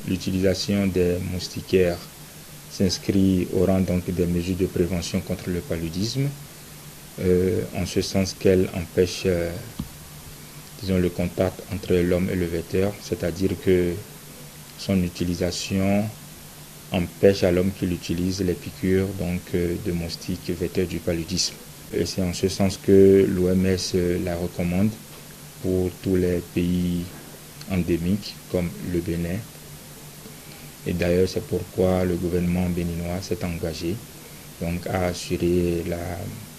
L'utilisation des moustiquaires s'inscrit au rang donc des mesures de prévention contre le paludisme, en ce sens qu'elle empêche disons, le contact entre l'homme et le vecteur, c'est-à-dire que son utilisation empêche à l'homme qui l'utilise les piqûres donc, de moustiques vecteurs du paludisme. Et c'est en ce sens que l'OMS la recommande pour tous les pays endémiques comme le Bénin. Et d'ailleurs, c'est pourquoi le gouvernement béninois s'est engagé donc, à assurer la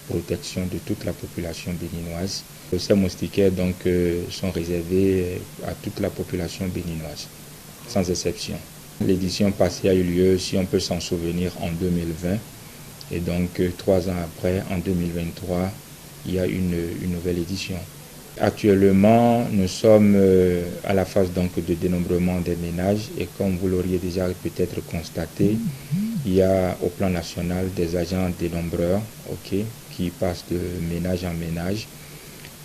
protection de toute la population béninoise. Ces moustiquaires donc, sont réservés à toute la population béninoise, sans exception. L'édition passée a eu lieu, si on peut s'en souvenir, en 2020. Et donc, 3 ans après, en 2023, il y a une nouvelle édition. Actuellement, nous sommes à la phase donc, de dénombrement des ménages. Et comme vous l'auriez déjà peut-être constaté, il y a au plan national des agents dénombreurs qui passent de ménage en ménage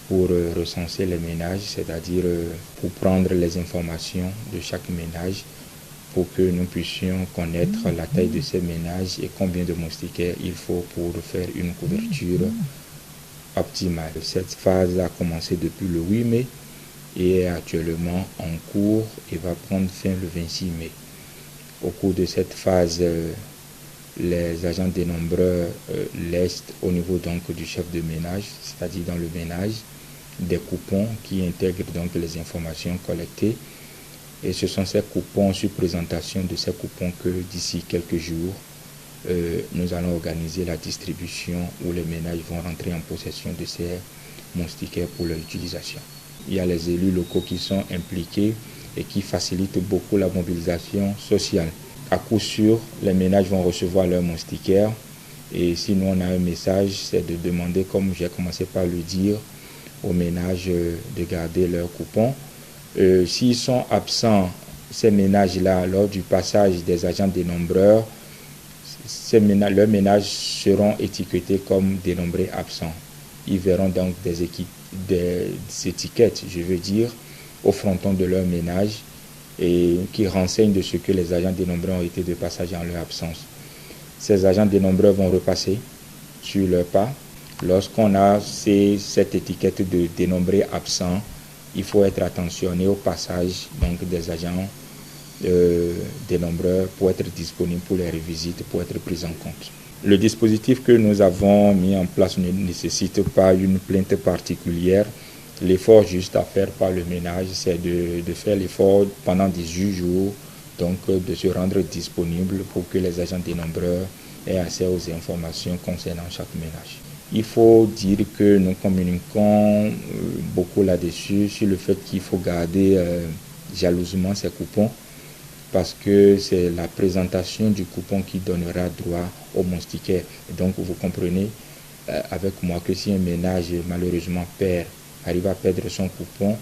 pour recenser les ménages, c'est-à-dire pour prendre les informations de chaque ménage pour que nous puissions connaître la taille de ces ménages et combien de moustiquaires il faut pour faire une couverture optimale. Cette phase a commencé depuis le 8 mai et est actuellement en cours et va prendre fin le 26 mai. Au cours de cette phase, les agents dénombreurs laissent au niveau donc, du chef de ménage, c'est-à-dire dans le ménage, des coupons qui intègrent donc les informations collectées. Et ce sont ces coupons, sur présentation de ces coupons, que d'ici quelques jours, nous allons organiser la distribution où les ménages vont rentrer en possession de ces moustiquaires pour leur utilisation. Il y a les élus locaux qui sont impliqués et qui facilitent beaucoup la mobilisation sociale. À coup sûr, les ménages vont recevoir leurs moustiquaires et si nous on a un message, c'est de demander, comme j'ai commencé par le dire, aux ménages de garder leurs coupons. S'ils sont absents, ces ménages-là, lors du passage des agents dénombreurs, leurs ménages seront étiquetés comme dénombrés absents. Ils verront donc des étiquettes, je veux dire, au fronton de leur ménage et qui renseignent de ce que les agents dénombreurs ont été de passage en leur absence. Ces agents dénombreurs vont repasser sur leur pas. Lorsqu'on a cette étiquette de dénombré absent, il faut être attentionné au passage donc, des agents dénombreurs pour être disponibles pour les revisites, pour être pris en compte. Le dispositif que nous avons mis en place ne nécessite pas une plainte particulière. L'effort juste à faire par le ménage, c'est de faire l'effort pendant 18 jours, donc de se rendre disponible pour que les agents dénombreurs aient accès aux informations concernant chaque ménage. Il faut dire que nous communiquons beaucoup là-dessus, sur le fait qu'il faut garder jalousement ces coupons, parce que c'est la présentation du coupon qui donnera droit au moustiquaire. Donc vous comprenez avec moi que si un ménage malheureusement arrive à perdre son coupon,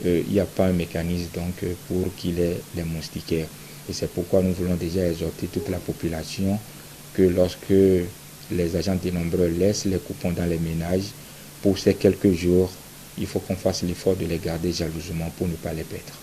il n'y a pas un mécanisme donc, pour qu'il ait les moustiquaires. Et c'est pourquoi nous voulons déjà exhorter toute la population que lorsque les agents dénombreurs laissent les coupons dans les ménages, pour ces quelques jours, il faut qu'on fasse l'effort de les garder jalousement pour ne pas les perdre.